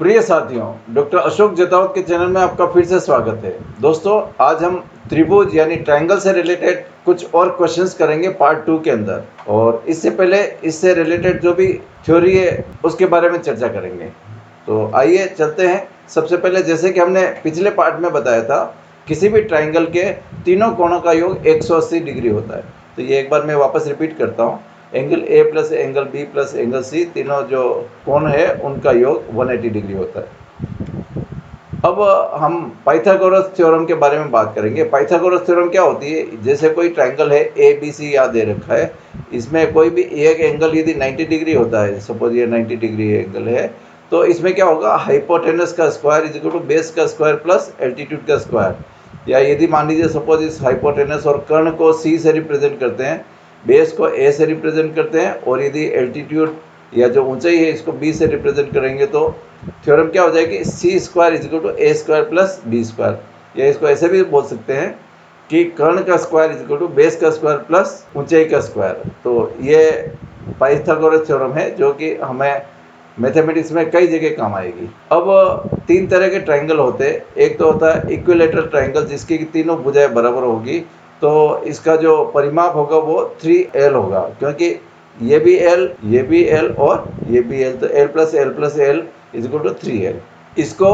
प्रिय साथियों, डॉक्टर अशोक जतावत के चैनल में आपका फिर से स्वागत है। दोस्तों, आज हम त्रिभुज यानी ट्रायंगल से रिलेटेड कुछ और क्वेश्चंस करेंगे पार्ट 2 के अंदर। और इससे पहले इससे रिलेटेड जो भी थ्योरी है उसके बारे में चर्चा करेंगे। तो आइए चलते हैं। सबसे पहले, जैसे कि हमने पिछले पार्ट में बताया था, किसी भी ट्रायंगल के तीनों कोणों का योग 180 डिग्री होता है। तो ये एक बार मैं वापस रिपीट करता हूँ। Angle A plus angle B plus angle C, तीनों जो कोण है उनका योग 180 डिग्री होता है। अब हम पाइथागोरस थ्योरम के बारे में बात करेंगे। पाइथागोरस थ्योरम क्या होती है? जैसे कोई ट्रायंगल है ए बी सी यहाँ दे रखा है, इसमें कोई भी एक एंगल यदि 90 डिग्री होता है, सपोज ये 90 डिग्री एंगल है, तो इसमें क्या होगा, हाइपोटेनस का square is equal to base का स्क्वायर प्लस एल्टीट्यूड का स्क्वायर। या यदि मान लीजिए सपोज इस हाइपोटेनस और कर्ण को सी से रिप्रेजेंट करते हैं, बेस को ए से रिप्रेजेंट करते हैं, और यदि एल्टीट्यूड या जो ऊंचाई है इसको बी से रिप्रेजेंट करेंगे, तो थ्योरम क्या हो जाएगी, C square is equal to A square plus B square. या इसको ऐसे भी बोल सकते हैं कि कर्ण का square is equal to base का स्क्वायर प्लस ऊंचाई का स्क्वायर। तो ये पाइथागोरस थ्योरम है जो कि हमें मैथमेटिक्स में कई जगह काम आएगी। अब तीन तरह के ट्रायंगल होते हैं। एक तो होता है इक्विलेटरल ट्रायंगल, जिसकी तीनों भुजाएं बराबर होगी, तो इसका जो परिमाप होगा वो 3l होगा, क्योंकि ये भी l, ये भी l और ये भी l, तो l plus l is equal to 3l। इसको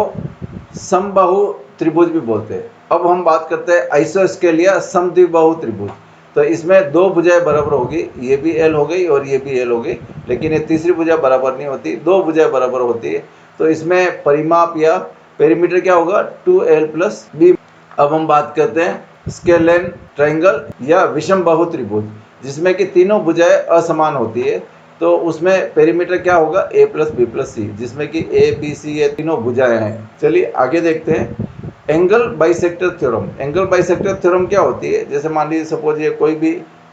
समबाहु त्रिभुज भी बोलते हैं। अब हम बात करते हैं आइसोस्केल या समद्विबाहु त्रिभुज। तो इसमें दो भुजाएं बराबर होगी, ये भी l हो गई और ये भी l हो गई, लेकिन ये तीसरी भुजा बराबर नहीं होती, दो भुजाएं बराबर होती है। तो इसमें परिमाप या पेरीमीटर क्या होगा, 2l प्लस b। अब हम बात करते हैं स्केलेन ट्रायंगल या विषम बाहु त्रिभुज, जिसमें कि तीनों भुजाएं असमान होती है। तो उसमें पेरीमीटर क्या होगा, a प्लस बी प्लस सी, जिसमें कि a b c ये तीनों भुजाएं हैं। चलिए आगे देखते हैं angle bisector theorem. Angle bisector theorem क्या होती है? जैसे मान लीजिए सपोज ये कोई भी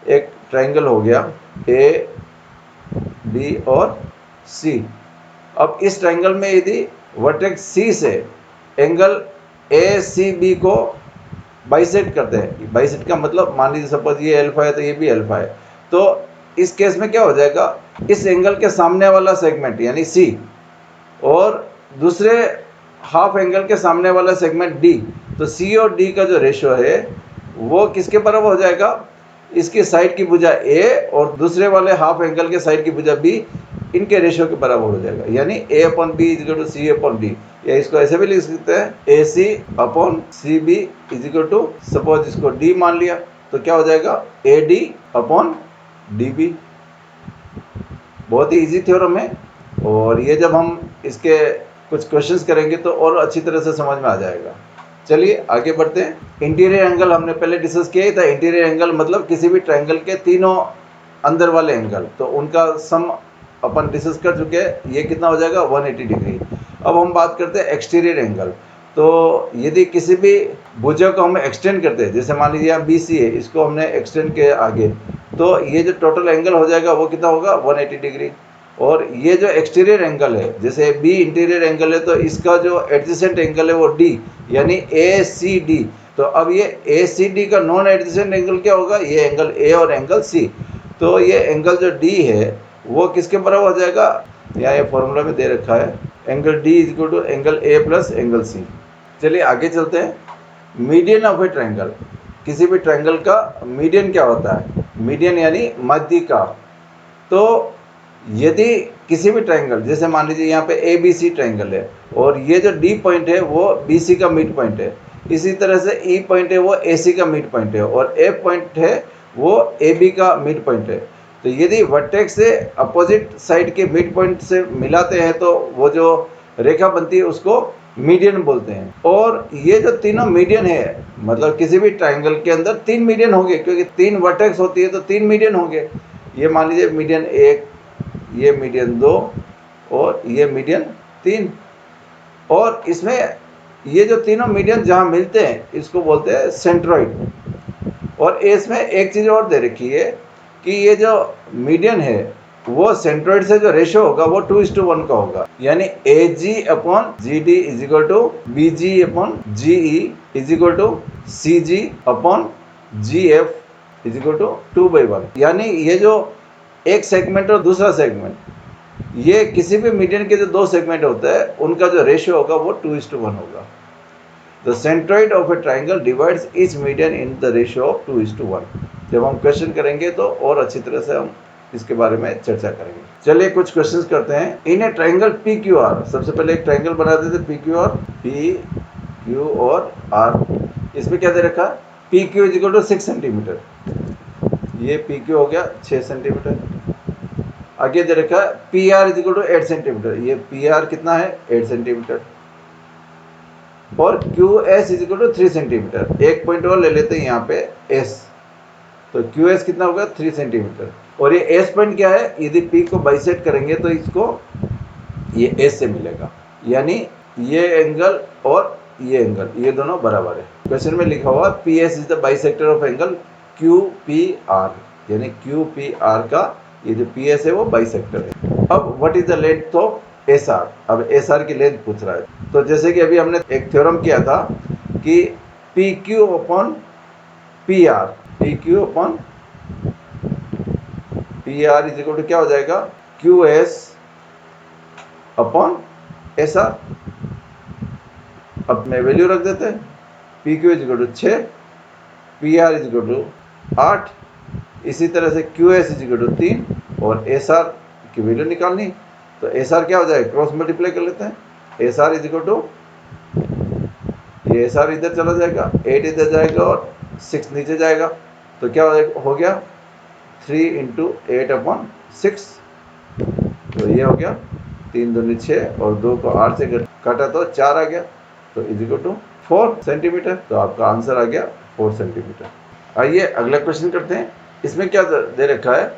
एक ट्रायंगल हो गया a b और c। अब इस ट्रायंगल में यदि वर्टेक्स c से एंगल ए सी बी को बाइसेक्ट करते हैं, बाइसेक्ट का मतलब मान लीजिए सपोज ये अल्फा है तो ये भी अल्फा है, तो इस केस में क्या हो जाएगा, इस एंगल के सामने वाला सेगमेंट यानी C और दूसरे हाफ एंगल के सामने वाला सेगमेंट D, तो C और D का जो रेशो है वो किसके बराबर हो जाएगा, इसकी साइड की भुजा A और दूसरे वाले हाफ एंगल के साइड की भुजा B, इनके रेशो के बराबर हो जाएगा, यानी A upon B is equal to C upon D. या इसको ऐसे भी लिख सकते हैं A C upon C B is equal to, suppose इसको D मान लिया, तो क्या हो जाएगा A D upon D B. बहुत ही इजी थ्योरम है, और ये जब हम इसके कुछ क्वेश्चंस करेंगे तो और अच्छी तरह से समझ में आ जाएगा। चलिए आगे बढ़ते हैं। इंटीरियर एंगल हमने पहले डिस्कस किया ही था। इंटीरियर एंगल मतलब किसी भी ट्रायंगल के तीनों अंदर वाले एंगल, तो उनका सम अपन डिस्कस कर चुके हैं। ये कितना हो जाएगा, 180 डिग्री। अब हम बात करते हैं एक्सटीरियर एंगल। तो यदि किसी भी भुजा को हम एक्सटेंड करते हैं, जैसे मान लीजिए यहाँ बी सी है, इसको हमने एक्सटेंड किया आगे, तो ये जो टोटल एंगल हो जाएगा वो कितना होगा, 180 डिग्री। और ये जो एक्सटीरियर एंगल है, जैसे बी इंटीरियर एंगल है, तो इसका जो एडजेसेंट एंगल है वो डी, यानी ए सी डी। तो अब ये ए सी डी का नॉन एडजेसेंट एंगल क्या होगा, ये एंगल ए और एंगल सी। तो ये एंगल जो डी है वो किसके बराबर हो जाएगा, यहाँ ये फॉर्मूला में दे रखा है, angle D is equal to angle A plus angle C. चलिए आगे चलते हैं। Median of a triangle. किसी भी ट्रायंगल का मीडियन क्या होता है, मीडियन यानी मध्य का। तो यदि किसी भी ट्रायंगल, जैसे मान लीजिए यहाँ पे ए बी सी ट्रायंगल है, और ये जो डी पॉइंट है वो बी सी का मिड पॉइंट है, इसी तरह से ई पॉइंट है वो ए सी का मिड पॉइंट है, और एफ पॉइंट है वो ए बी का मिड पॉइंट है। तो यदि वर्टेक्स से अपोजिट साइड के मिड पॉइंट से मिलाते हैं तो वो जो रेखा बनती है उसको मीडियन बोलते हैं। और ये जो तीनों मीडियन है, मतलब किसी भी ट्रायंगल के अंदर तीन मीडियन होंगे, क्योंकि तीन वर्टेक्स होती है तो तीन मीडियन होंगे। ये मान लीजिए मीडियन 1, ये मीडियन 2 और ये मीडियन 3। और इसमें ये जो तीनों मीडियन जहाँ मिलते हैं इसको बोलते हैं सेंट्रॉइड। और इसमें एक चीज़ और दे रखी है कि ये जो मीडियन है वो सेंट्रॉइड से जो रेशो होगा वो 2:1 का होगा, यानी A G upon G D is equal to B G upon G E is equal to C G upon G F is equal to 2/1। यानी ये जो एक सेगमेंट और दूसरा सेगमेंट ये किसी भी मीडियन के जो दो सेगमेंट होते हैं उनका जो रेशियो होगा वो 2:1 होगा। The centroid of a triangle divides each median in the ratio of 2:1। जब हम क्वेश्चन करेंगे तो और अच्छी तरह से हम इसके बारे में चर्चा करेंगे। चलिए कुछ क्वेश्चंस करते हैं। In a triangle P Q R, सबसे पहले एक ट्राइंगल बना देते P Q R, P Q और आर। इसमें क्या दे रखा है, P Q is equal to 6 centimetre, ये पी क्यू हो गया 6 सेंटीमीटर। आगे दे रखा है P R is equal to 8 centimetre, ये पी आर कितना है 8 सेंटीमीटर। और Q S is equal to 3 centimetre. एक पॉइंट और ले लेते हैं यहाँ पे एस, तो क्यू एस कितना होगा 3 सेंटीमीटर। और ये एस पॉइंट क्या है, यदि पी को बाइसेक्ट करेंगे तो इसको ये एस से मिलेगा, यानी ये एंगल और ये एंगल ये दोनों बराबर है। क्वेश्चन में लिखा हुआ P S is the bisector of angle Q P R, यानी क्यू पी आर का ये जो पी एस है वो बाइसेक्टर है। अब what is the length of S R, अब एस आर की लेंथ पूछ रहा है। तो जैसे कि अभी हमने एक थ्योरम किया था कि P Q upon P R, P Q upon P R is equal to क्या हो जाएगा, Q S upon S R. अब मैं वैल्यू रख देते हैं, P Q is equal to 6, P R is equal to 8, इसी तरह से Q S is equal to 3 और एस आर की वैल्यू निकालनी। तो एस आर क्या हो जाएगा, क्रॉस मल्टीप्लाई कर लेते हैं। S R is equal to, ये एस आर इधर चला जाएगा, 8 इधर जाएगा और 6 नीचे जाएगा, तो क्या हो गया 3 इंटू 8/6। तो ये हो गया 3 दूनी 6 और 2 को 8 से काटा तो 4 आ गया, तो इज इक्वल टू 4 सेंटीमीटर। तो आपका आंसर आ गया 4 सेंटीमीटर। आइए अगला क्वेश्चन करते हैं। इसमें क्या दे रखा है,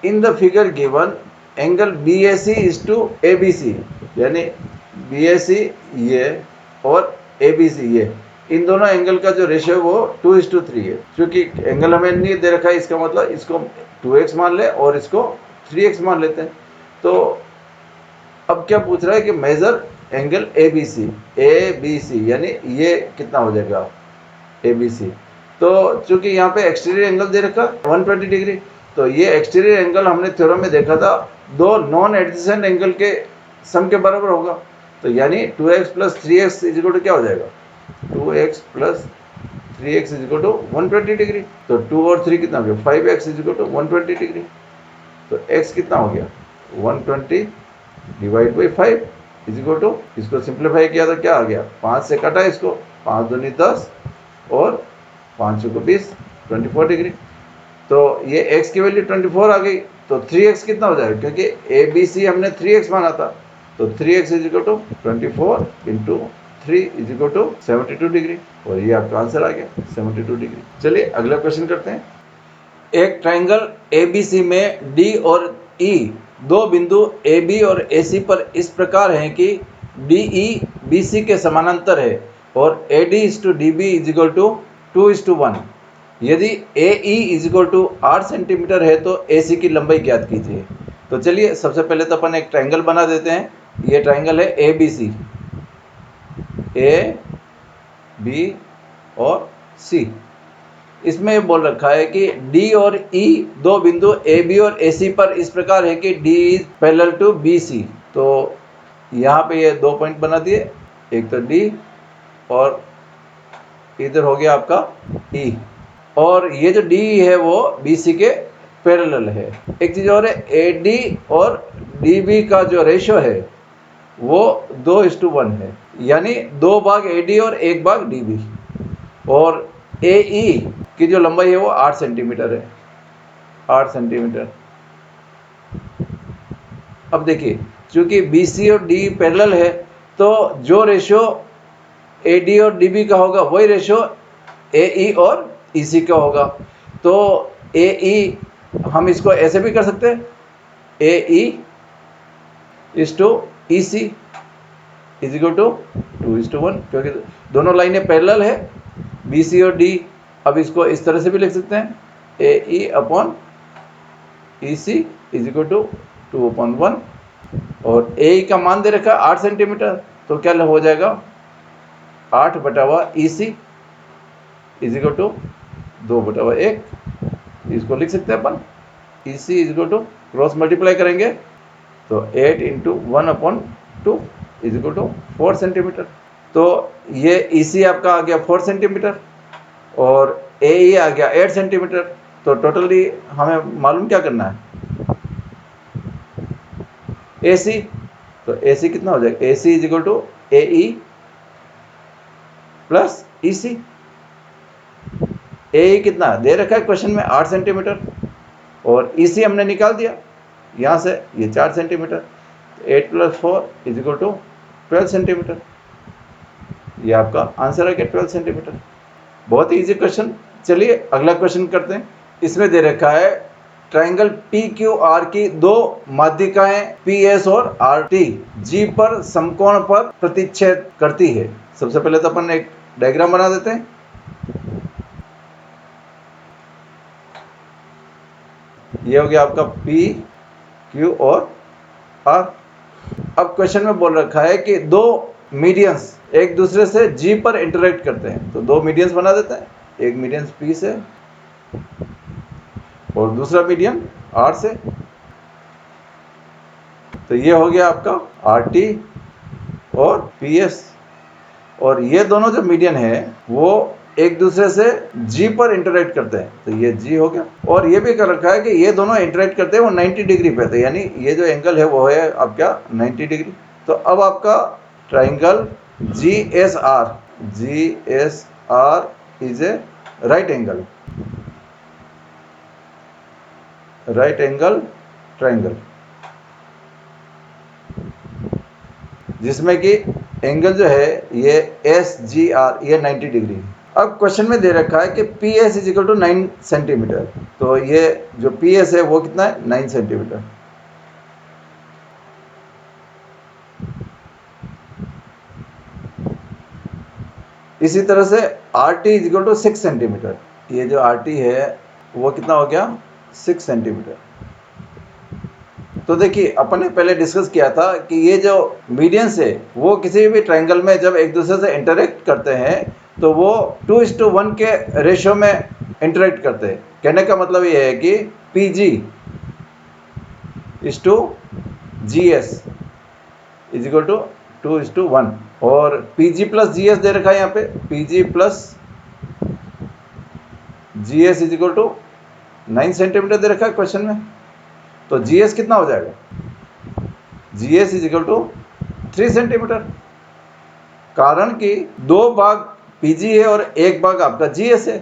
in the figure given angle B A C is to A B C, यानी बी ए सी ये और ए बी सी ये, इन दोनों एंगल का जो रेशियो है वो 2:3 है। क्योंकि एंगल हमें नहीं दे रखा है, इसका मतलब इसको 2x मान ले और इसको 3x मान लेते हैं। तो अब क्या पूछ रहा है कि major angle A B C, यानी ये कितना हो जाएगा ए बी सी। तो चूंकि यहाँ पे एक्सटीरियर एंगल दे रखा 120 डिग्री, तो ये एक्सटीरियर एंगल हमने थ्योरम में देखा था दो नॉन एडजेसेंट एंगल के सम के बराबर होगा। तो यानी 2x plus 3x is equal to क्या हो जाएगा, 2x plus 3x is equal to 120 degree. तो 2 और 3 कितना हो गया, 5x is equal to 120 degree. तो x कितना हो गया 120 divide by 5 is equal to, इसको सिंप्लीफाई किया तो क्या आ गया, 5 से कटा इसको, 5 दूनी 10 और 5 को 20, 24 डिग्री। तो ये x की वैल्यू 24 आ गई। तो 3x कितना हो जाएगा, क्योंकि ए बी सी हमने 3x माना था, तो 3x is equal to 24 into 3 is equal to 72 degree, और ये आपका आंसर आ गया 72 डिग्री। चलिए अगला क्वेश्चन करते हैं। एक ट्राइंगल ए बी सी में डी और ई दो बिंदु ए बी और ए सी पर इस प्रकार हैं कि डी ई बी सी के समानांतर है और A D is to D B is equal to 2:1। यदि A E is equal to 8 centimetre है तो ए सी की लंबाई ज्ञात कीजिए। तो चलिए सबसे पहले तो अपन एक ट्राइंगल बना देते हैं। ये ट्राइंगल है ए बी सी, ए बी और सी। इसमें ये बोल रखा है कि डी और ई दो बिंदु ए बी और ए सी पर इस प्रकार है कि D is parallel to B C. तो यहाँ पे ये 2 पॉइंट बना दिए, एक तो डी और इधर हो गया आपका ई, और ये जो डी है वो बी सी के पैरेलल है। एक चीज़ और है, ए डी और डी बी का जो रेशियो है वो 2:1 है, यानी 2 भाग ए डी और 1 भाग डी बी। और ए ई की जो लंबाई है वो 8 सेंटीमीटर है, 8 सेंटीमीटर। अब देखिए चूंकि बी सी और डी पैरेलल है तो जो रेशियो ए डी और डी बी का होगा वही रेशियो ए ई और ई सी का होगा। तो ए ई हम इसको ऐसे भी कर सकते हैं, A E is to E C is equal to 2:1, क्योंकि दोनों लाइनें पैरेलल है बी सी और डी। अब इसको इस तरह से भी लिख सकते हैं, A E upon E C is equal to 2/1, और ए ई का मान दे रखा 8 सेंटीमीटर, तो क्या हो जाएगा 8/1 E C is equal to 2/1। इसको लिख सकते हैं अपन, E C is equal to cross multiply करेंगे तो 8 into 1/2 is equal to 4 centimetre. तो ये EC आपका आ गया 4 सेंटीमीटर और AE आ गया 8 सेंटीमीटर। तो टोटली हमें मालूम क्या करना है, AC। तो AC कितना हो जाएगा, AC is equal to AE plus EC। AE कितना दे रखा है क्वेश्चन में 8 सेंटीमीटर और EC हमने निकाल दिया यहाँ से, ये 4 centimetre. 8 + 4 is equal to 12 centimetre. ये आपका आंसर है कि 12 सेंटीमीटर। बहुत ही इजी क्वेश्चन। चलिए अगला क्वेश्चन करते हैं। इसमें दे रखा है ट्राइंगल PQR की दो माध्यिकाएं PS और RT G पर समकोण पर प्रतिच्छेद करती है। सबसे पहले तो अपन एक डायग्राम बना देते हैं। ये हो गया आपका P, Q और R। अब क्वेश्चन में बोल रखा है कि दो मीडियंस एक दूसरे से G पर इंटरेक्ट करते हैं। तो दो मीडियंस बना देते हैं, एक मीडियंस P से और दूसरा मीडियन R से। तो ये हो गया आपका RT और PS। और ये दोनों जो मीडियन है वो एक दूसरे से G पर इंटरेक्ट करते हैं। तो ये G हो गया। और ये भी कर रखा है कि ये दोनों इंटरेक्ट करते हैं वो 90 डिग्री पे। तो यानी ये जो एंगल है वो है आपका 90 डिग्री। तो अब आपका triangle GSR is a right angle triangle, जिसमें कि एंगल जो है ये SGR ये 90 डिग्री। अब क्वेश्चन में दे रखा है कि PS is equal to 9 centimetre. तो ये जो PS है वो कितना है, 9 सेंटीमीटर। इसी तरह से RT is equal to 6 centimetre. ये जो RT है वो कितना हो गया, 6 सेंटीमीटर। तो देखिए अपन ने पहले डिस्कस किया था कि ये जो मीडियंस है वो किसी भी ट्रायंगल में जब एक दूसरे से इंटरेक्ट करते हैं तो वो 2:1 के रेशियो में इंटरेक्ट करते हैं। कहने का मतलब ये है कि PG is to GS is equal to 2:1 और PG प्लस GS दे रखा है यहाँ पे, PG plus GS is equal to 9 centimetre दे रखा है क्वेश्चन में। तो GS कितना हो जाएगा, GS is equal to 3 centimetre. कारण कि 2 भाग PG है और 1 भाग आपका GS है।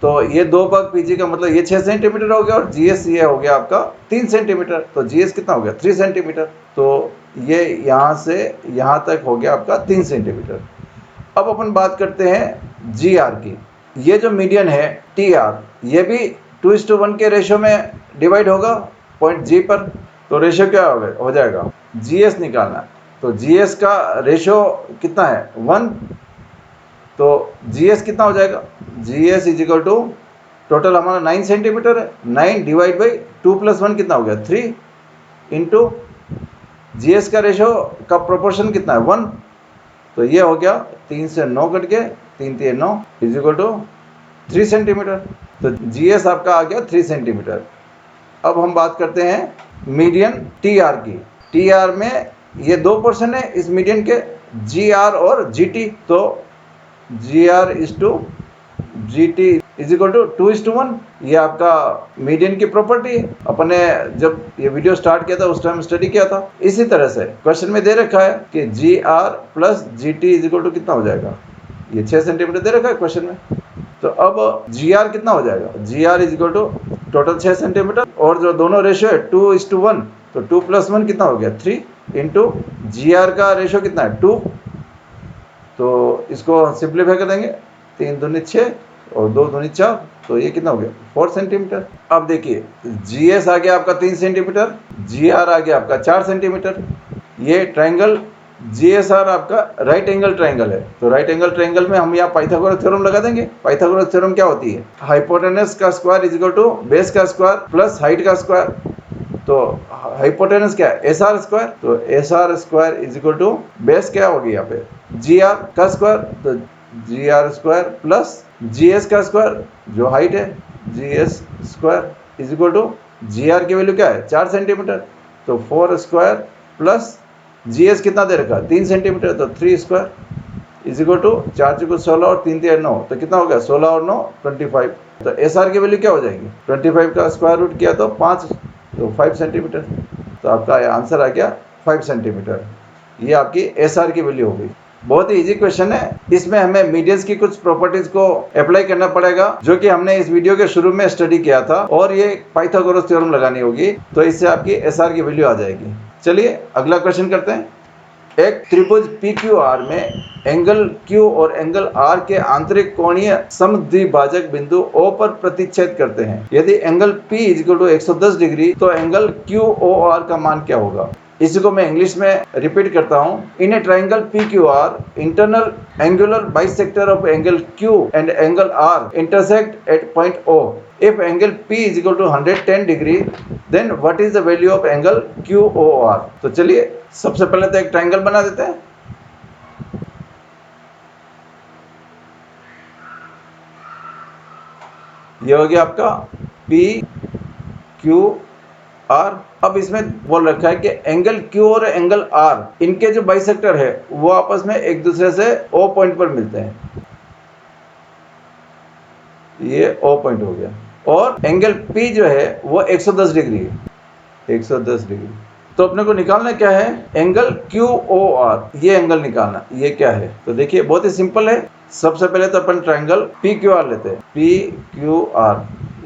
तो ये 2 भाग PG का मतलब ये 6 सेंटीमीटर हो गया और GS ये हो गया आपका 3 सेंटीमीटर। तो GS कितना हो गया, 3 सेंटीमीटर। तो ये यहाँ से यहाँ तक हो गया आपका 3 सेंटीमीटर। अब अपन बात करते हैं GR की। ये जो मीडियन है TR ये भी 2:1 के रेशियो में डिवाइड होगा पॉइंट G पर। तो रेशियो क्या हो जाएगा, GS निकालना। तो GS का रेशियो कितना है, 1। तो GS कितना हो जाएगा, GS is equal to total हमारा 9 सेंटीमीटर है, 9 डिवाइड बाई 2 + 1 कितना हो गया, 3 इंटू GS का रेशियो का प्रोपोर्शन कितना है, 1। तो ये हो गया 3 से 9 कट गए, 3 3 9 इज इक्वल टू 3 सेंटीमीटर। तो GS आपका आ गया 3 सेंटीमीटर। अब हम बात करते हैं मीडियन TR की। TR में ये 2 पोर्शन है इस मीडियन के, GR और GT। तो GR is to GT is equal to 2:1। ये आपका मीडियन की प्रॉपर्टी है, अपने जब ये वीडियो स्टार्ट किया था उस टाइम स्टडी किया था। इसी तरह से क्वेश्चन में दे रखा है कि GR plus GT is equal to कितना हो जाएगा, ये 6 सेंटीमीटर दे रखा है क्वेश्चन में। तो अब GR कितना हो जाएगा, GR is equal to total 6 centimetre और जो दोनों रेशियो है 2:1। तो 2 + 1 कितना हो गया, 3 इंटू GR का रेशियो कितना है, 2। तो इसको सिंप्लीफाई कर देंगे, 3 दूनी 6 और 2 दूनी 4। तो ये कितना हो गया, 4 सेंटीमीटर। अब देखिए GS आ गया आपका 3 सेंटीमीटर, GR आ गया आपका 4 सेंटीमीटर। ये ट्राइंगल GSR आपका राइट एंगल ट्राइंगल है। तो राइट एंगल ट्राइंगल में हम यहाँ पाइथागोरस थ्योरम लगा देंगे। पाइथागोरस थ्योरम क्या होती है, हाइपोटेनस का square is equal to base का स्क्वायर प्लस हाइट का स्क्वायर। तो हाइपोटेनस क्या है, SR स्क्वायर। तो SR square is equal to base क्या होगी यहाँ पे, GR का स्क्वायर। तो GR स्क्वायर प्लस GS का स्क्वायर जो हाइट है, GS square is equal to GR की वैल्यू क्या है, 4 सेंटीमीटर। तो 4 स्क्वायर प्लस GS कितना दे रखा है 3 सेंटीमीटर, तो 3 स्क्वायर इज इक्वल टू 4 चुको 16 और 3 3 9, तो कितना हो गया 16 और 9 25। तो SR की वैल्यू क्या हो जाएगी 25 का स्क्वायर रूट किया तो 5, तो 5 सेंटीमीटर। तो आपका आंसर आ गया 5 सेंटीमीटर। ये आपकी SR की वैल्यू हो गई। बहुत ही इजी क्वेश्चन है। इसमें हमें मीडियंस की कुछ प्रॉपर्टीज को अप्लाई करना पड़ेगा जो कि हमने इस वीडियो के शुरू में स्टडी किया था, और ये पाइथागोरस थ्योरम लगानी होगी, तो इससे आपकी SR की वैल्यू आ जाएगी। चलिए अगला क्वेश्चन करते हैं। एक त्रिभुज PQR में एंगल Q और एंगल R के आंतरिक कोणीय समद्विभाजक बिंदु O पर प्रतिच्छेद करते हैं। यदि एंगल P = 110 डिग्री तो एंगल QOR का मान क्या होगा। इसी को मैं इंग्लिश में रिपीट करता हूँ। In a triangle PQR, internal angular bisector of angle Q and angle R intersect at point O. If angle P = 110 degree, then what is the value of angle QOR? तो चलिए सबसे पहले तो एक triangle बना देते हैं। ये हो गया आपका PQR। अब इसमें बोल रखा है कि एंगल Q और एंगल R, इनके जो बाइसेक्टर है वो आपस में एक दूसरे से O पॉइंट पर मिलते हैं। ये O पॉइंट हो गया। और एंगल P जो है वो 110 डिग्री है, 110 डिग्री। तो अपने को निकालना क्या है एंगल QOR, ये एंगल निकालना। ये क्या है तो देखिए बहुत ही सिंपल है। सबसे पहले तो अपन ट्राइंगल PQR लेते हैं, PQR।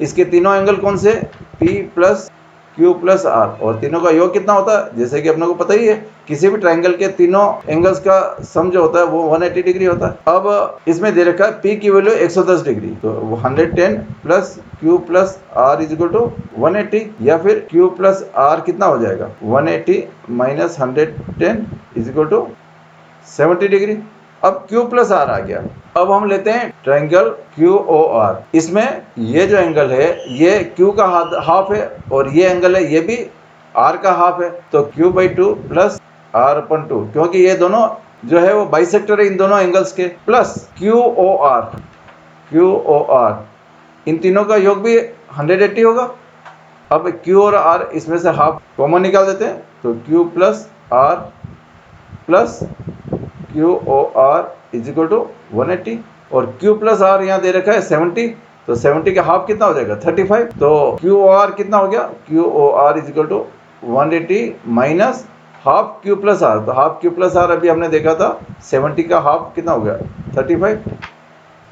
इसके तीनों एंगल कौन से P plus Q plus R, और तीनों का योग कितना होता है जैसे कि अपने को पता ही है, किसी भी ट्राइंगल के तीनों एंगल्स का सम जो होता है वो 180 डिग्री होता है। अब इसमें दे रखा है P की वैल्यू 110 डिग्री, तो 110 plus Q plus R is equal to 180, या फिर Q प्लस R कितना हो जाएगा 180 minus 110 is equal to 70 degree. अब Q प्लस R आ गया। अब हम लेते हैं ट्राइंगल QOR। इसमें ये जो एंगल है ये Q का हाफ है, और ये एंगल है ये भी R का हाफ है, तो Q/2 प्लस R/2, क्योंकि ये दोनों जो है वो बाइसेक्टर है इन दोनों एंगल्स के, प्लस QOR इन तीनों का योग भी 180 होगा। अब Q और R इसमें से हाफ कॉमन निकाल देते हैं, तो Q plus R plus QOR is equal to 180, और Q प्लस R यहाँ दे रखा है 70, तो 70 का हाफ कितना हो जाएगा 35, तो QOR कितना हो गया QOR is equal to 180 minus half Q plus R, तो हाफ Q प्लस R अभी हमने देखा था 70 का हाफ कितना हो गया 35,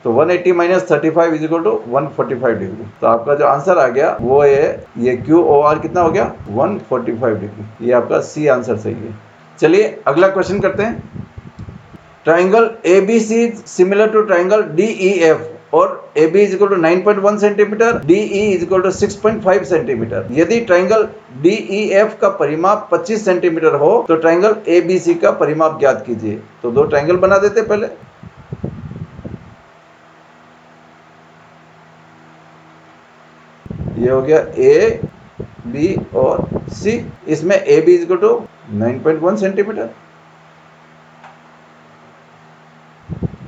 तो 180 minus 35 is equal to 145 degree. तो आपका जो आंसर आ गया वो है ये QOR कितना हो गया 145 डिग्री। ये आपका C आंसर सही है। चलिए अगला क्वेश्चन करते हैं। Triangle ABC similar to triangle DEF, और AB is equal to 9.1 centimetre, DE is equal to 6.5 centimetre. यदि ट्राइंगल DEF का परिमाप 25 सेंटीमीटर हो तो ट्राइंगल ABC का परिमाप ज्ञात कीजिए। तो दो ट्राइंगल बना देते पहले। ये हो गया A, B और C। इसमें AB is equal to 9.1 centimetre.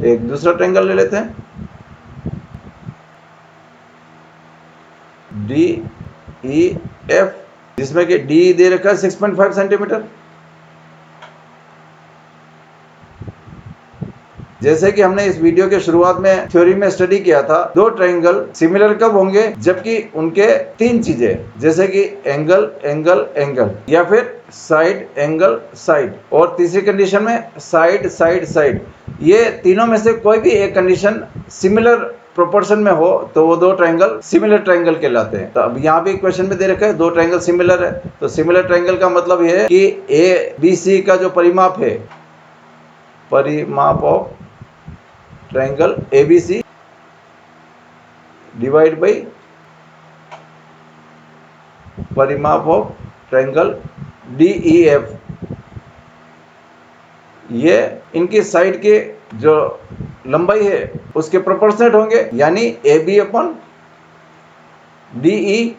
एक दूसरा ट्रायंगल ले लेते हैं, DEF, जिसमें कि D दे रखा है 6.5 सेंटीमीटर। जैसे कि हमने इस वीडियो के शुरुआत में थ्योरी में स्टडी किया था, दो ट्रायंगल सिमिलर कब होंगे जबकि उनके तीन चीजें, जैसे कि एंगल एंगल एंगल, या फिर साइड एंगल साइड, और तीसरी कंडीशन में साइड साइड साइड। ये तीनों में से कोई भी एक कंडीशन सिमिलर प्रोपोर्शन में हो तो वो दो ट्रायंगल सिमिलर ट्रायंगल कहलाते हैं। तो अब यहाँ भी क्वेश्चन में दे रखा है दो ट्रायंगल सिमिलर है, तो सिमिलर ट्रायंगल का मतलब ये है कि ABC का जो परिमाप है, परिमाप of triangle ABC divide by परिमाप ऑफ ट्रायंगल DEF, ये इनकी साइड के जो लंबाई है उसके प्रोपोर्शनेट होंगे, यानी AB अपन DE,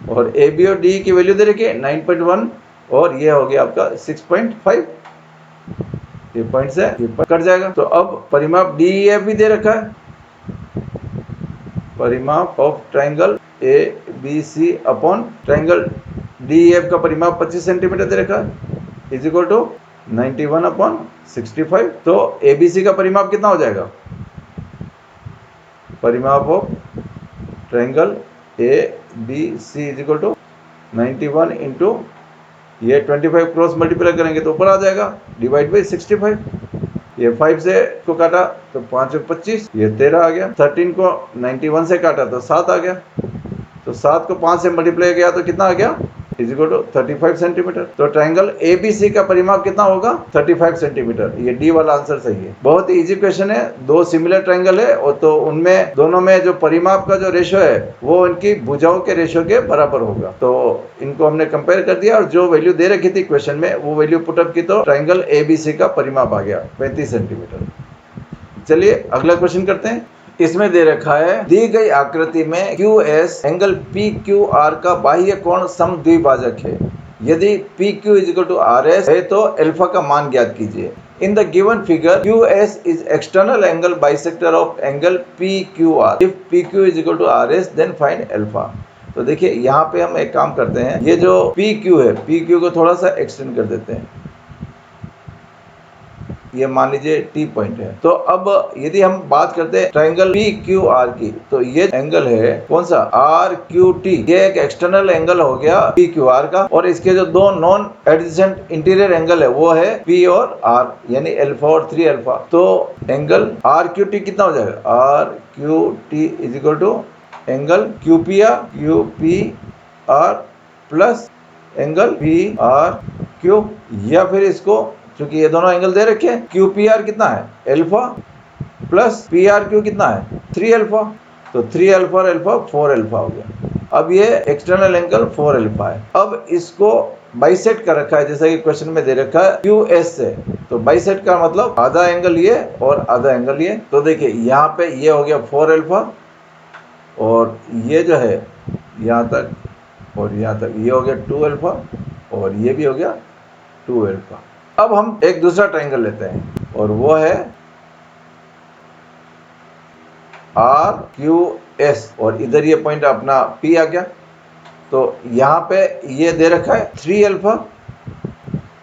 और AB और DE की वैल्यू दे रखिए 9.1, और ये हो गया आपका 6.5। ये पॉइंट से ये कट जाएगा। तो अब परिमाप DEF भी दे रखा है, परिमाप of triangle ABC upon triangle DEF का परिमाप 25 सेंटीमीटर दे रखा है, इज इक्वल टू 91/65। तो ABC का परिमाप कितना हो जाएगा? परिमाप of triangle ABC is equal to 91 into ये 25 क्रॉस मल्टीप्लाई करेंगे तो ऊपर आ जाएगा, डिवाइड बाई 65। ये 5 से को काटा तो 5 और 25, ये 13 आ गया। 13 को 91 से काटा तो 7 आ गया। तो 7 को 5 से मल्टीप्लाई किया तो कितना आ गया? Is equal to 35 centimetre. तो ट्रायंगल ABC का परिमाप कितना होगा? 35 सेंटीमीटर। ये डी वाला आंसर सही है। बहुत ही इजी क्वेश्चन है। दो सिमिलर ट्रायंगल है और तो उनमें दोनों में जो परिमाप का जो रेशो है वो उनकी भुजाओं के रेशो के बराबर होगा। तो इनको हमने कंपेयर कर दिया और जो वैल्यू दे रखी थी क्वेश्चन में वो वैल्यू पुटअप की तो ट्रायंगल ABC का परिमाप आ गया 35 सेंटीमीटर। चलिए अगला क्वेश्चन करते हैं। इसमें दे रखा है दी गई आकृति में QS एंगल PQR का बाह्य कोण समद्विभाजक है। यदि PQ is equal to RS है तो अल्फा का मान ज्ञात कीजिए। In the given figure QS is external angle bisector of angle PQR। If PQ is equal to RS then find alpha. तो देखिए यहाँ पे हम एक काम करते हैं, ये जो PQ है PQ को थोड़ा सा एक्सटेंड कर देते हैं। ये मान लीजिए T पॉइंट है। तो अब यदि हम बात करते हैं ट्रायंगल PQR की तो ये एंगल है कौन सा? RQT। ये एक एक्सटर्नल एंगल हो गया PQR का और इसके जो दो नॉन एडजेसेंट इंटीरियर एंगल है वो है P और R यानी अल्फा और 3 अल्फा। तो एंगल RQT कितना हो जाएगा? RQT is equal to angle QPR plus angle PRQ, या फिर इसको क्योंकि ये दोनों एंगल दे रखे हैं, QPR कितना है? अल्फा प्लस PRQ कितना है? 3 अल्फा। तो 3 अल्फा और अल्फा 4 अल्फा हो गया। अब ये एक्सटर्नल एंगल 4 अल्फा है। अब इसको बाइसेक्ट कर रखा है जैसा कि क्वेश्चन में दे रखा है QS से। तो बाइसेक्ट का मतलब आधा एंगल ये और आधा एंगल ये। तो देखिए यहाँ पे ये हो गया 4 अल्फा और ये जो है यहाँ तक और यहाँ तक ये हो गया 2 अल्फा और ये भी हो गया 2 अल्फा। अब हम एक दूसरा ट्रायंगल लेते हैं और वो है RQS और इधर ये पॉइंट अपना P आ गया। तो यहाँ पे ये दे रखा है 3 अल्फा,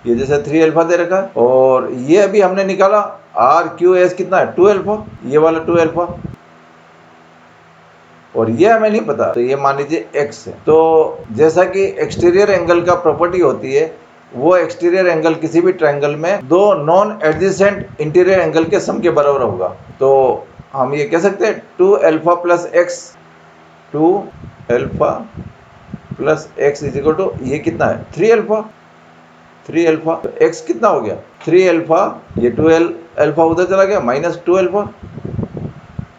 ये जैसे 3 अल्फा दे रखा है और ये अभी हमने निकाला RQS कितना है? 2 अल्फा, ये वाला 2 अल्फा और ये हमें नहीं पता तो ये मान लीजिए X है। तो जैसा कि एक्सटीरियर एंगल का प्रॉपर्टी होती है वो एक्सटीरियर एंगल किसी भी ट्रायंगल में दो नॉन एडजेसेंट इंटीरियर एंगल के सम के बराबर होगा। तो हम ये कह सकते हैं 2 alpha plus X, 2 alpha plus X is equal to ये कितना है? 3 अल्फा, 3 अल्फा। तो X कितना हो गया? 3 अल्फा, ये 2 अल्फा उधर चला गया minus 2 alpha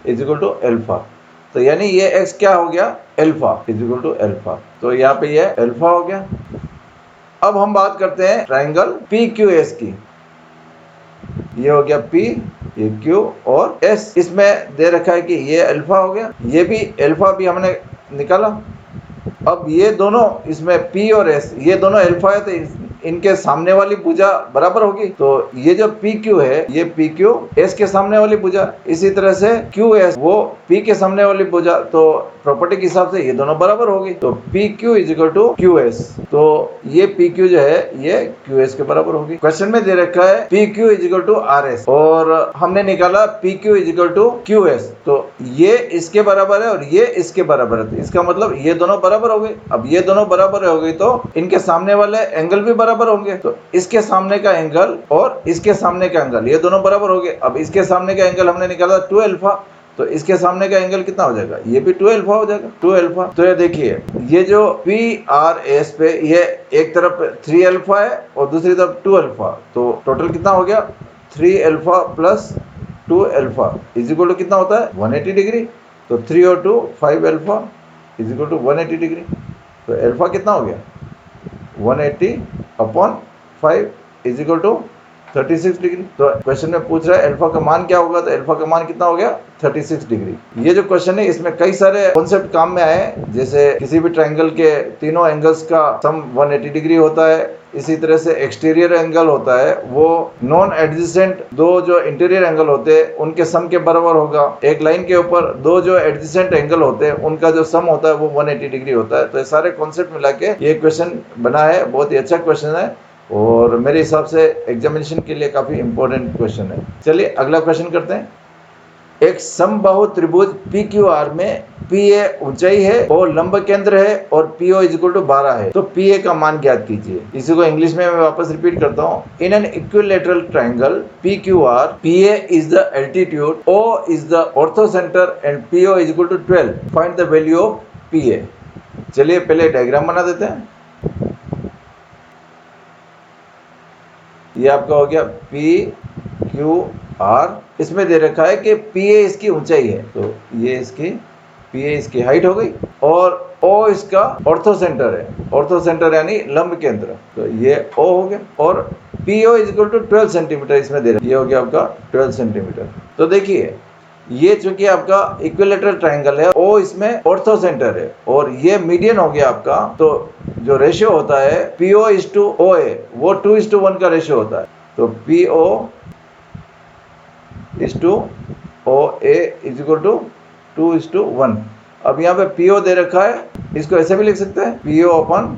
is equal to alpha. तो यानी ये X क्या हो गया? Alpha is equal to alpha. तो यहाँ पे ये अल्फा हो गया। अब हम बात करते हैं ट्रायंगल PQS की। ये हो गया P, ये Q और S। इसमें दे रखा है कि ये अल्फा हो गया, ये भी अल्फा भी हमने निकाला। अब ये दोनों इसमें P और S ये दोनों अल्फा है तो इनके सामने वाली भुजा बराबर होगी। तो ये जो PQ है ये PQ S के सामने वाली भुजा, इसी तरह से QS वो P के सामने वाली भुजा। तो प्रॉपर्टी के हिसाब से ये दोनों बराबर होगी। तो PQ is equal to QS। तो ये PQ जो है ये QS के बराबर होगी। क्वेश्चन में दे रखा है PQ is equal to RS और हमने निकाला PQ is equal to QS। तो ये इसके बराबर है और ये इसके बराबर है। इसका मतलब ये दोनों बराबर हो गए। अब ये दोनों बराबर हो गई तो इनके सामने वाले एंगल भी बराबर होंगे। तो इसके सामने का एंगल और इसके सामने का एंगल ये दोनों बराबर हो गए। अब इसके सामने का एंगल हमने निकाला 2 अल्फा, तो इसके सामने का एंगल कितना हो जाएगा? ये भी 2 अल्फा हो जाएगा, 2 अल्फा। तो ये देखिए ये जो PRS पे ये एक तरफ 3 अल्फा है और दूसरी तरफ 2 अल्फा। तो टोटल कितना हो गया? 3 alpha plus 2 alpha is equal to कितना होता है? 180 डिग्री। तो 3 और 2 5 alpha is equal to 180 degree. तो अल्फा कितना हो गया? 180 upon 5 is equal to 36 degree. तो क्वेश्चन में पूछ रहा है अल्फा का मान क्या होगा? तो अल्फा का मान कितना हो गया? 36 डिग्री। ये जो क्वेश्चन है इसमें कई सारे कॉन्सेप्ट काम में आए, जैसे किसी भी ट्रायंगल के तीनों एंगल्स का सम 180 डिग्री होता है इसी तरह से एक्सटीरियर एंगल होता है वो नॉन एडजेसेंट दो जो इंटीरियर एंगल होते हैं उनके सम के बराबर होगा। एक लाइन के ऊपर दो जो एडजेसेंट एंगल होते हैं उनका जो सम होता है वो 180 डिग्री होता है। तो ये सारे कॉन्सेप्ट मिला के ये क्वेश्चन बना है, बहुत ही अच्छा क्वेश्चन है और मेरे हिसाब से एग्जामिनेशन के लिए काफी इंपॉर्टेंट क्वेश्चन है। चलिए अगला क्वेश्चन करते हैं। एक समबाहु त्रिभुज पी क्यू आर में पी ए ऊंचाई है और लंब केंद्र है और P O is equal to 12 है, तो पी ए का मान ज्ञात कीजिए। इसी को इंग्लिश में मैं वापस रिपीट करता हूँ। In an equilateral triangle P Q R, P A is the altitude, O is the orthocentre and P O is equal to 12। Find the value of P A. चलिए पहले diagram बना देते हैं। ये आपका हो गया पी क्यू आर, इसमें दे रखा है कि पी ए इसकी ऊंचाई है, तो ये इसकी पी ए इसकी हाइट हो गई और ओ इसका ऑर्थो सेंटर है, ऑर्थो सेंटर यानी लंब केंद्र, तो ये ओ हो गया और P O is equal to 12 centimetre इसमें दे रखा है, ये हो गया आपका 12 सेंटीमीटर। तो देखिए ये चूंकि आपका इक्विलेटरल ट्राइंगल है, ओ इसमें ऑर्थो सेंटर है और ये मीडियन हो गया आपका, तो जो रेशियो होता है P O is to O A वो 2:1 का रेशियो होता है। तो P O is to O A is equal to 2:1। अब यहाँ पे पी ओ दे रखा है, इसको ऐसे भी लिख सकते हैं P O upon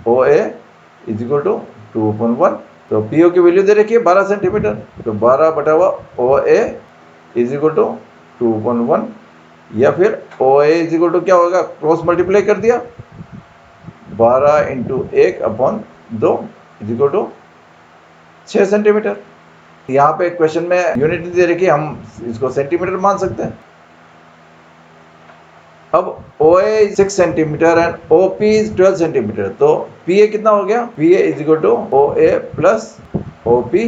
O A is equal to 2/1। तो पी ओ की वैल्यू दे रखी है 12 सेंटीमीटर, तो 12 बटा हुआ O A is equal to 2/1, या फिर O A is equal to क्या होगा, क्रॉस मल्टीप्लाई कर दिया 12 into 1/2 is equal to 6 centimetre. यहाँ पे क्वेश्चन में यूनिट दे रखी है, हम इसको सेंटीमीटर मान सकते हैं। अब O A 6 centimetre and O P is 12 centimetre, तो पी ए कितना हो गया, P A is equal to O A plus O P,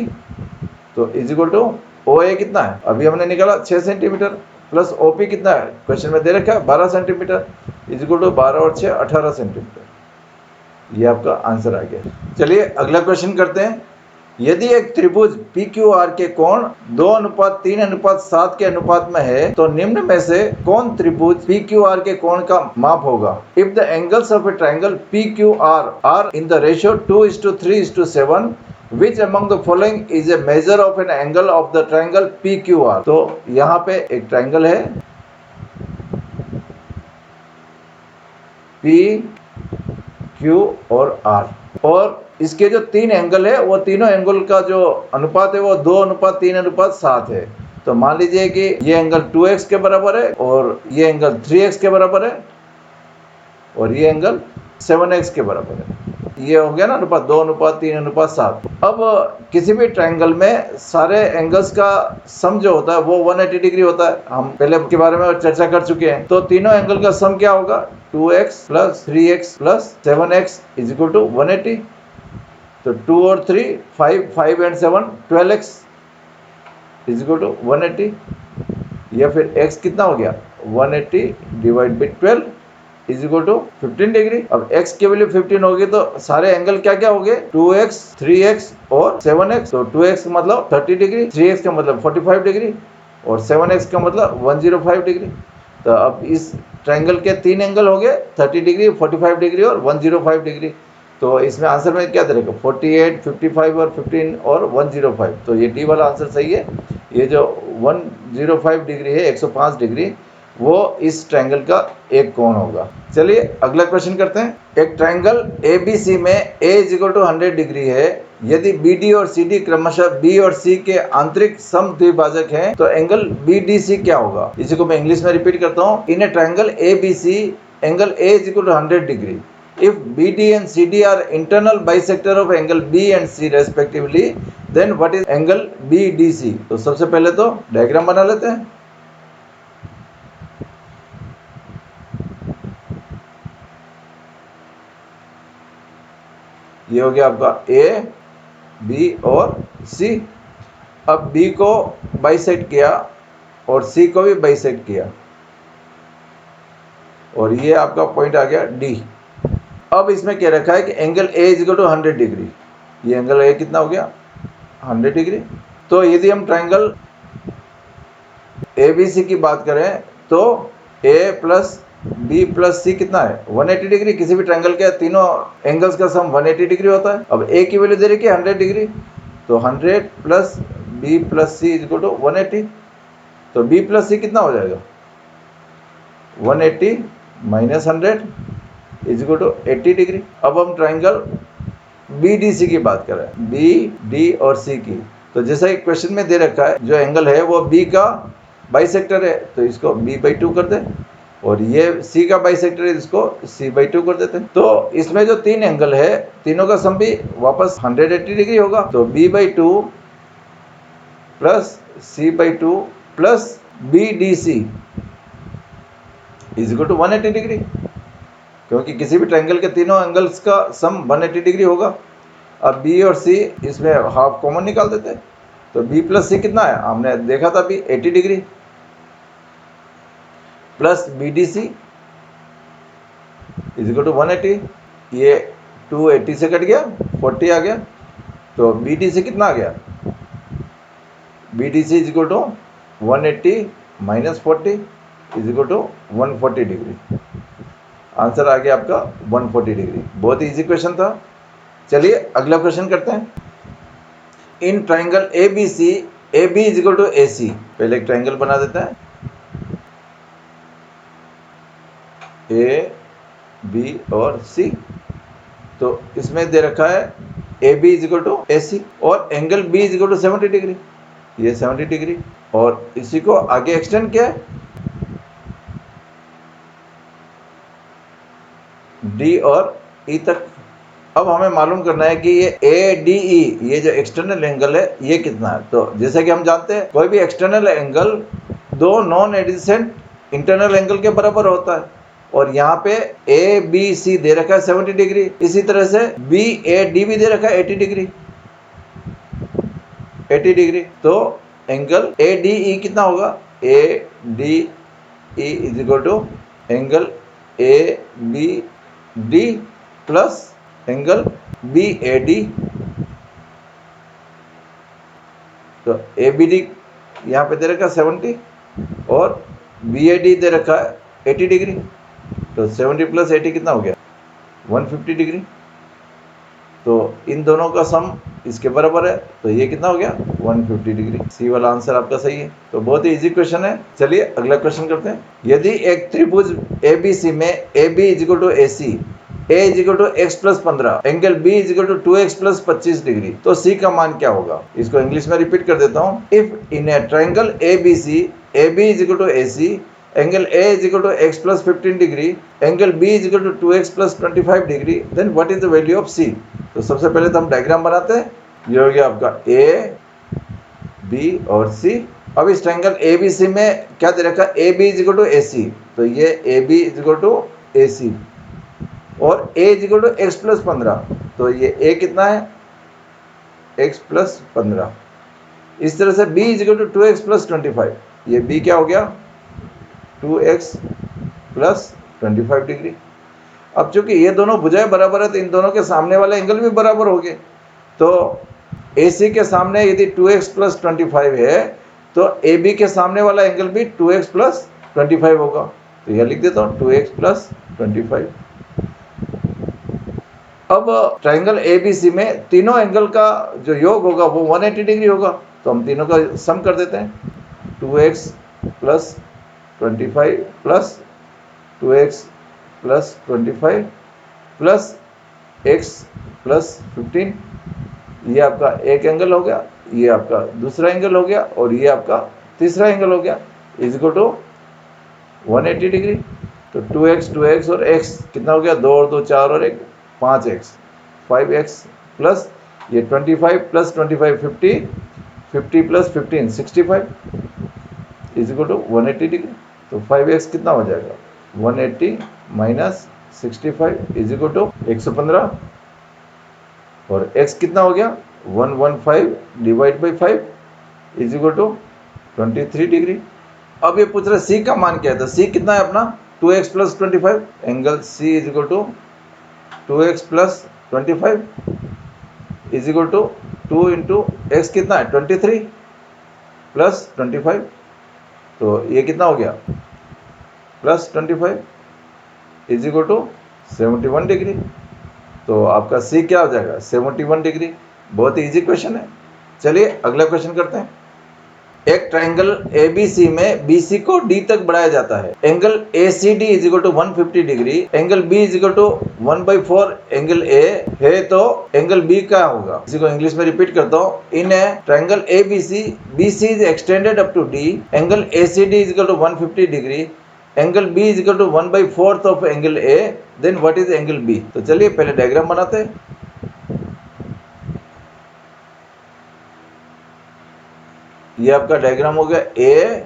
तो is equal to O A कितना है, अभी हमने निकाला 6 सेंटीमीटर प्लस ओ पी कितना है, क्वेश्चन में दे रखा है 12 सेंटीमीटर, इज इक्वल टू 12 और 6 18 सेंटीमीटर। ये आपका आंसर आ गया। चलिए अगला क्वेश्चन करते हैं। यदि एक त्रिभुज पी क्यू आर के कोण 2:3:7 के अनुपात में है, तो निम्न में से कौन त्रिभुज पी क्यू आर के कोण का माप होगा? If the angles of a triangle P Q R in the ratio 2:3:7, which among the following is a measure of an angle of the triangle P Q R? तो यहाँ पे एक triangle है पी क्यू और are, और इसके जो 3 angle है वो तीनों एंगल का जो अनुपात है वो 2:3:7 है। तो मान लीजिए कि ये एंगल 2x के बराबर है और ये एंगल 3x के बराबर है और ये एंगल 7x के बराबर है। ये हो गया ना अनुपात 2:3:7। अब किसी भी ट्राइंगल में सारे एंगल्स का सम जो होता है वो 180 डिग्री होता है, हम पहले के बारे में चर्चा कर चुके हैं। तो तीनों एंगल का सम क्या होगा, 2x plus 3x plus 7x is equal to 180। तो 2 और 3 5 and 7 12x is equal to 180, या फिर x कितना हो गया 180 divide by 12 is equal to 15 degree. अब x की वैल्यू 15 होगी तो सारे एंगल क्या क्या हो गए 2x 3x और 7x। तो 2x का मतलब 30 डिग्री, 3x का मतलब 45 डिग्री और 7x का मतलब 105 डिग्री। तो अब इस ट्राइंगल के 3 एंगल हो गए 30 डिग्री, 45 डिग्री और 105 डिग्री। तो इसमें आंसर में क्या दे रखा 48, 55 और 15 और 105। तो ये डी वाला आंसर सही है। ये जो 105 डिग्री है 105 डिग्री वो इस ट्रायंगल का एक कोण होगा। चलिए अगला क्वेश्चन करते हैं। एक ट्रायंगल ABC में A = 100 डिग्री है। यदि BD और CD क्रमशः B और C के आंतरिक समद्विभाजक हैं तो एंगल BDC क्या होगा? इसी को मैं इंग्लिश में रिपीट करता हूँ। In a triangle ABC, angle A = 100 degree. If BD and CD are internal bisector of angle B and C respectively, then what is angle BDC? तो सबसे पहले तो डायग्राम बना लेते हैं। ये हो गया आपका A, B और C। अब B को बाइसेक्ट किया और C को भी बाइसेक्ट किया और ये आपका पॉइंट आ गया D। अब इसमें क्या रखा है कि एंगल A = 100 डिग्री। ये एंगल A कितना हो गया 100 डिग्री। तो यदि हम ट्रायंगल ABC की बात करें तो A + बी प्लस सी कितना है 180 डिग्री। किसी भी ट्रायंगल के तीनों एंगल्स का सम 180 डिग्री होता है। अब ए की वैल्यू दे रखी है 100 डिग्री, तो 100 plus B plus C is equal to 180। तो बी प्लस सी कितना हो जाएगा 180 minus 100 is equal to 80 degree. अब हम ट्रायंगल बी डी सी की बात कर रहे हैं, बी डी और सी की। तो जैसा एक क्वेश्चन में दे रखा है जो एंगल है वो बी का बाइसेक्टर है, तो इसको b/2 कर दे, और ये c का बाइसेक्टर है, इसको c/2 कर देते हैं। तो इसमें जो तीन एंगल है तीनों का सम भी वापस 180 डिग्री होगा। तो b/2 plus c/2 plus BDC is equal to 180 degree, क्योंकि किसी भी ट्रायंगल के तीनों एंगल्स का सम 180 डिग्री होगा। अब b और c इसमें हाफ कॉमन निकाल देते हैं, तो b प्लस सी कितना है हमने देखा था अभी 80 degree, plus BDC is equal to 180। ये 280 से कट गया 40 आ गया, तो BDC कितना आ गया BDC is equal to 180 minus 40 is equal to 140 degree. Answer आ गया आपका 140 डिग्री। बहुत ही इजी क्वेश्चन था। चलिए अगला क्वेश्चन करते हैं। In triangle ABC AB is equal to AC। पहले एक ट्राइंगल बना देते हैं, A B और C। तो इसमें दे रखा है AB is equal to AC और angle B is equal to 70 degree, ये 70 डिग्री, और इसी को आगे एक्सटेंड किया है D और E तक। अब हमें मालूम करना है कि ये ADE ये जो एक्सटर्नल एंगल है ये कितना है। तो जैसा कि हम जानते हैं कोई भी एक्सटर्नल एंगल दो नॉन एडजेसेंट इंटरनल एंगल के बराबर होता है, और यहाँ पे ABC दे रखा है 70 डिग्री, इसी तरह से BAD भी दे रखा है 80 डिग्री 80 डिग्री। तो एंगल ADE कितना होगा ADE is equal to angle ABD plus angle BAD। तो ABD यहाँ पे दे रखा है 70 और BAD दे रखा है 80 डिग्री, तो 70 प्लस 80 कितना हो गया 150 डिग्री। तो इन दोनों का सम इसके बराबर है, तो ये कितना हो गया 150 डिग्री। सी वाला आंसर आपका सही है। तो बहुत ही इजी क्वेश्चन है। चलिए अगला क्वेश्चन करते हैं। यदि एक त्रिभुज ABC में AB is equal to AC, A is equal to x plus 15, angle B is equal to 2x plus 25 degree, तो C का मान क्या होगा। इसको इंग्लिश में रिपीट कर देता हूँ। If in a triangle ABC AB is equal to AC, angle A is equal to x plus 15 degree, angle B is equal to 2x plus 25 degree, then what is the value of C। तो सबसे पहले तो हम diagram बनाते हैं। ये हो गया आपका A B और C। अब इस ट्राइंगल ABC में क्या दे रखा है AB is equal to AC, तो ये AB is equal to AC और A is equal to x plus 15, तो ये A कितना है x प्लस 15। इस तरह से B is equal to 2x plus 25, ये B क्या हो गया 2x प्लस 25 डिग्री। अब चूंकि ये दोनों भुजाएं बराबर है तो इन दोनों के सामने वाले एंगल भी बराबर हो गए। तो AC के सामने यदि 2x प्लस 25 है तो AB के सामने वाला एंगल भी 2x प्लस 25 होगा। तो यह लिख देता हूँ 2x प्लस 25। अब ट्राइंगल ABC में तीनों एंगल का जो योग होगा वो 180 डिग्री होगा, तो हम तीनों का सम कर देते हैं। 2x plus 25 plus 2x plus 25 plus x plus 15, ये आपका एक एंगल हो गया, ये आपका दूसरा एंगल हो गया और ये आपका तीसरा एंगल हो गया, इज इक्वल टू 180 डिग्री। तो 2x और x कितना हो गया 2 और 2 4 और 1 5x 5x प्लस ये 25 plus 25 50 50 plus 15 65 is equal to 180 degree. तो 5x कितना हो जाएगा 180 माइनस 65 इज इक्वल टू 115, और x कितना हो गया 115 divide by 5 is equal to 23 degree. अब ये पूछ रहे C का मान क्या है, तो C कितना है अपना 2x plus 25, angle C is equal to 2x plus 25 is equal to 2 into x कितना है 23 प्लस 25, तो ये कितना हो गया plus 25 is equal to 71 degree. तो आपका सी क्या हो जाएगा? 71 डिग्री। बहुत इजी क्वेश्चन है। चलिए अगला क्वेश्चन करते हैं। एक ट्राइंगल ABC में BC को D तक बढ़ाया जाता है। Angle ACD is equal to 150 degree, angle B is equal to 1/4 angle A है, तो एंगल B क्या होगा? इसी को इंग्लिश में रिपीट करता हूँ। In a triangle ABC, BC is extended up to D, angle ACD is equal to 150 degree, angle B is equal to 1/4 of angle A, then what is angle B? तो चलिए पहले diagram बनाते हैं। ये आपका diagram हो गया A,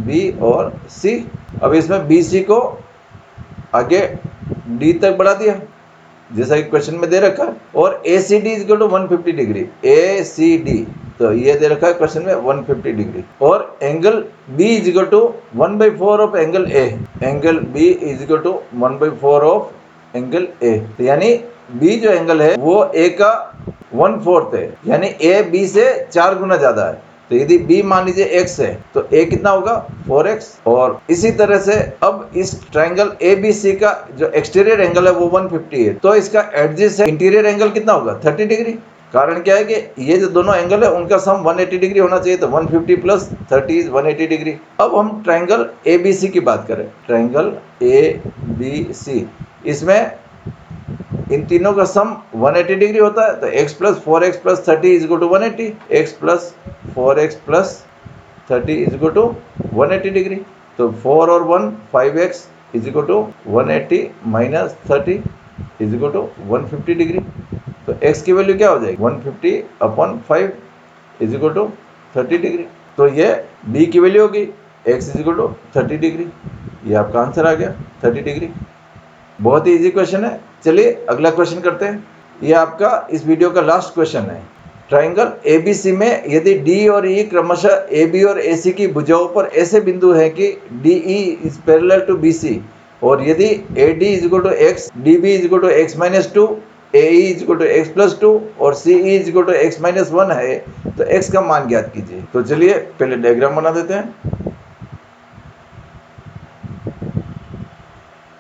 B और C। अब इसमें BC को आगे D तक बढ़ा दिया जैसा कि क्वेश्चन में दे रखा है, और ACD is equal to 150 degree. ACD तो ये दे रखा है क्वेश्चन में 150 डिग्री, और angle B is equal to 1/4 of angle A। Angle B is equal to 1/4 of angle A। तो यानी B जो एंगल है वो A का 1/4 है, यानी A B से 4 गुना ज्यादा है। तो यदि B मान लीजिए x है तो A कितना होगा? 4x। और इसी तरह से अब इस ट्राइंगल ABC का जो एक्सटीरियर एंगल है वो 150 है, तो इसका एडजस्ट इंटीरियर एंगल कितना होगा? 30 डिग्री। कारण क्या है कि ये जो दोनों एंगल है उनका सम 180 डिग्री होना चाहिए, तो 150 प्लस 30 इज 180 डिग्री। अब हम ट्राइंगल ABC की बात करें। ट्राइंगल ABC, इसमें इन तीनों का सम 180 डिग्री होता है, तो x plus 4x plus 30 is equal to 180। x plus 4x plus 30 is equal to 180 degree. तो 4 और 1 5x is equal to 180 minus 30 is equal to 150 degree. तो x की वैल्यू क्या हो जाएगी? 150 upon 5 is equal to 30 degree. तो ये b की वैल्यू होगी x is equal to 30 degree. ये आपका आंसर आ गया 30 डिग्री। बहुत ही इजी क्वेश्चन है। चलिए अगला क्वेश्चन करते हैं। ये आपका इस वीडियो का लास्ट क्वेश्चन है। ट्राइंगल ABC में यदि D और E क्रमशः AB और AC की भुजाओं पर ऐसे बिंदु हैं कि DE is parallel to BC, और यदि AD is equal to x, DB is equal to x-2, AE is equal to x+2 और CE is equal to x-1 है, तो x का मान ज्ञात कीजिए। तो चलिए पहले डायग्राम बना देते हैं।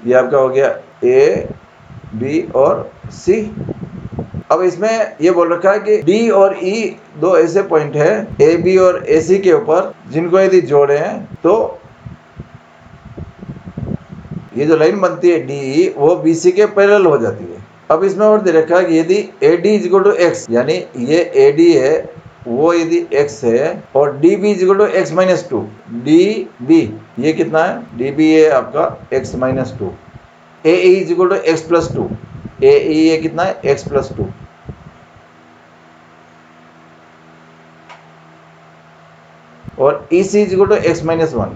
ये आपका हो गया A, B और C। अब इसमें ये बोल रखा है कि D और E दो ऐसे पॉइंट है AB और AC के ऊपर, जिनको यदि जोड़े हैं तो ये जो लाइन बनती है DE वो BC के पैरेलल हो जाती है। अब इसमें और दे रखा है कि यदि AD is equal to x, यानी ये AD है वो यदि x है, और DB is equal to x-2, DB ये कितना है? DB है आपका x-2। AE is equal to x+2, AE ये कितना है? x+2। और EC is equal to x-1,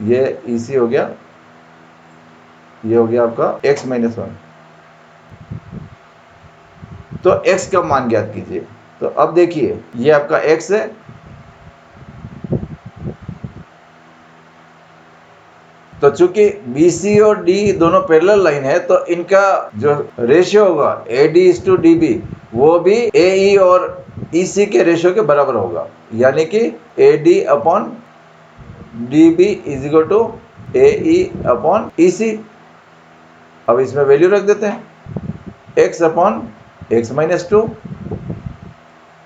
ये EC हो गया, ये हो गया आपका x-1। तो x का मान ज्ञात कीजिए। तो अब देखिए ये आपका x है, तो चूंकि BC और D दोनों पैरेलल लाइन है, तो इनका जो रेशियो होगा AD/DB वो भी AE और EC के रेशियो के बराबर होगा, यानी कि AD/DB is equal to AE/EC। अब इसमें वैल्यू रख देते हैं। x/x-2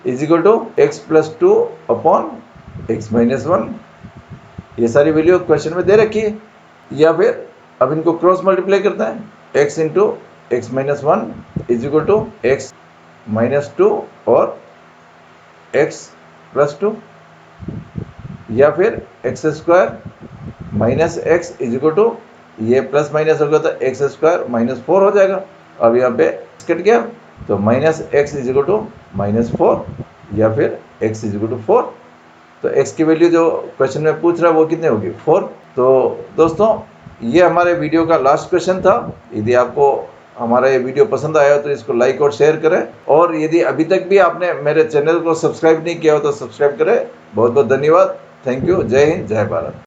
is equal to x+2 upon x-1। ये सारी वैल्यू क्वेश्चन में दे रखी है। या फिर अब इनको क्रॉस मल्टीप्लाई करते हैं। x into x-1 is equal to x-2 और x+2, या फिर x² minus x is equal to, ये प्लस माइनस होगा तो x² माइनस 4 हो जाएगा। अब यहाँ पे कट गया तो minus x is equal to -4, या फिर x इज इक्वल टू 4। तो x की वैल्यू जो क्वेश्चन में पूछ रहा है वो कितनी होगी? 4। तो दोस्तों ये हमारे वीडियो का लास्ट क्वेश्चन था। यदि आपको हमारा ये वीडियो पसंद आया तो इसको लाइक और शेयर करें, और यदि अभी तक भी आपने मेरे चैनल को सब्सक्राइब नहीं किया हो तो सब्सक्राइब करें। बहुत बहुत धन्यवाद। Thank you. जय हिंद, जय भारत।